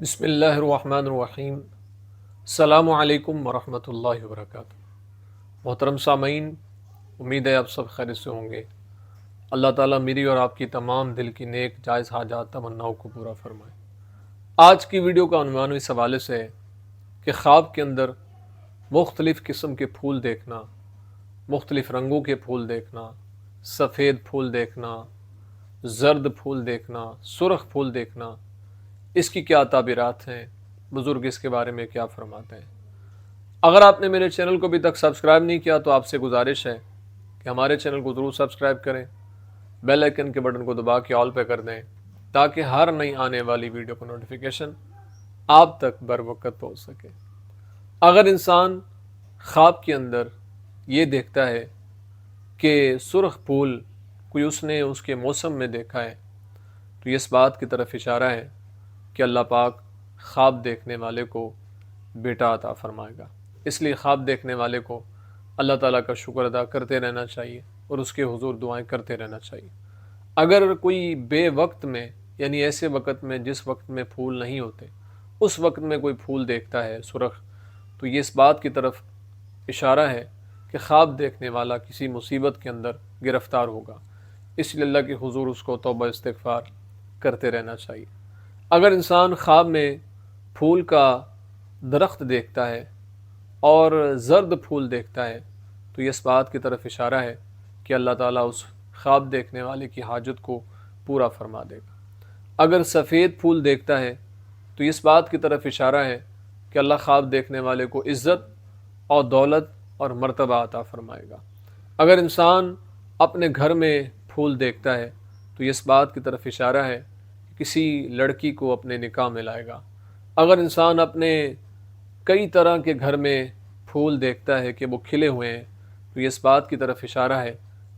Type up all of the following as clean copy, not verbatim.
بسم اللہ الرحمن الرحیم۔ السلام علیکم ورحمۃ اللہ وبرکاتہ۔ محترم سامعین، امید ہے آپ سب خیر سے ہوں گے۔ اللہ تعالیٰ میری اور آپ کی تمام دل کی نیک جائز حاجات تمناؤں کو پورا فرمائے۔ آج کی ویڈیو کا عنوان اس حوالے سے ہے کہ خواب کے اندر مختلف قسم کے پھول دیکھنا، مختلف رنگوں کے پھول دیکھنا، سفید پھول دیکھنا، زرد پھول دیکھنا، سرخ پھول دیکھنا، اس کی کیا تعبیرات ہیں، بزرگ اس کے بارے میں کیا فرماتے ہیں۔ اگر آپ نے میرے چینل کو ابھی تک سبسکرائب نہیں کیا تو آپ سے گزارش ہے کہ ہمارے چینل کو ضرور سبسکرائب کریں، بیل آئیکن کے بٹن کو دبا کے آل پہ کر دیں تاکہ ہر نئی آنے والی ویڈیو کا نوٹیفیکیشن آپ تک بر وقت پہنچ سکے۔ اگر انسان خواب کے اندر یہ دیکھتا ہے کہ سرخ پھول کوئی اس نے اس کے موسم میں دیکھا ہے تو یہ اس بات کی طرف اشارہ ہے کہ اللہ پاک خواب دیکھنے والے کو بیٹا عطا فرمائے گا۔ اس لیے خواب دیکھنے والے کو اللہ تعالیٰ کا شکر ادا کرتے رہنا چاہیے اور اس کے حضور دعائیں کرتے رہنا چاہیے۔ اگر کوئی بے وقت میں، یعنی ایسے وقت میں جس وقت میں پھول نہیں ہوتے، اس وقت میں کوئی پھول دیکھتا ہے سرخ، تو یہ اس بات کی طرف اشارہ ہے کہ خواب دیکھنے والا کسی مصیبت کے اندر گرفتار ہوگا۔ اس لیے اللہ کے حضور اس کو توبہ استغفار کرتے رہنا چاہیے۔ اگر انسان خواب میں پھول کا درخت دیکھتا ہے اور زرد پھول دیکھتا ہے تو یہ اس بات کی طرف اشارہ ہے کہ اللہ تعالیٰ اس خواب دیکھنے والے کی حاجت کو پورا فرما دے گا۔ اگر سفید پھول دیکھتا ہے تو اس بات کی طرف اشارہ ہے کہ اللہ خواب دیکھنے والے کو عزت اور دولت اور مرتبہ عطا فرمائے گا۔ اگر انسان اپنے گھر میں پھول دیکھتا ہے تو یہ اس بات کی طرف اشارہ ہے کہ کسی لڑکی کو اپنے نکاح میں لائے گا۔ اگر انسان اپنے کئی طرح کے گھر میں پھول دیکھتا ہے کہ وہ کھلے ہوئے ہیں تو یہ اس بات کی طرف اشارہ ہے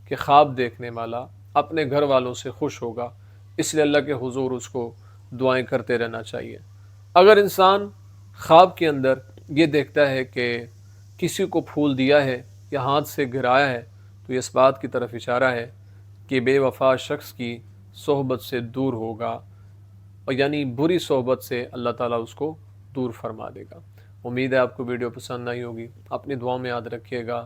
کہ خواب دیکھنے والا اپنے گھر والوں سے خوش ہوگا۔ اس لیے اللہ کے حضور اس کو دعائیں کرتے رہنا چاہیے۔ اگر انسان خواب کے اندر یہ دیکھتا ہے کہ کسی کو پھول دیا ہے یا ہاتھ سے گرایا ہے تو یہ اس بات کی طرف اشارہ ہے کہ بے وفا شخص کی صحبت سے دور ہوگا، اور یعنی بری صحبت سے اللہ تعالیٰ اس کو دور فرما دے گا۔ امید ہے آپ کو ویڈیو پسند آئی ہوگی، اپنی دعاؤں میں یاد رکھیے گا۔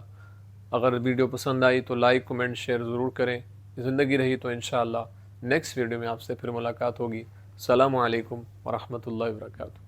اگر ویڈیو پسند آئی تو لائک، کمنٹ، شیئر ضرور کریں۔ زندگی رہی تو انشاءاللہ نیکسٹ ویڈیو میں آپ سے پھر ملاقات ہوگی۔ السلام علیکم ورحمۃ اللہ وبرکاتہ۔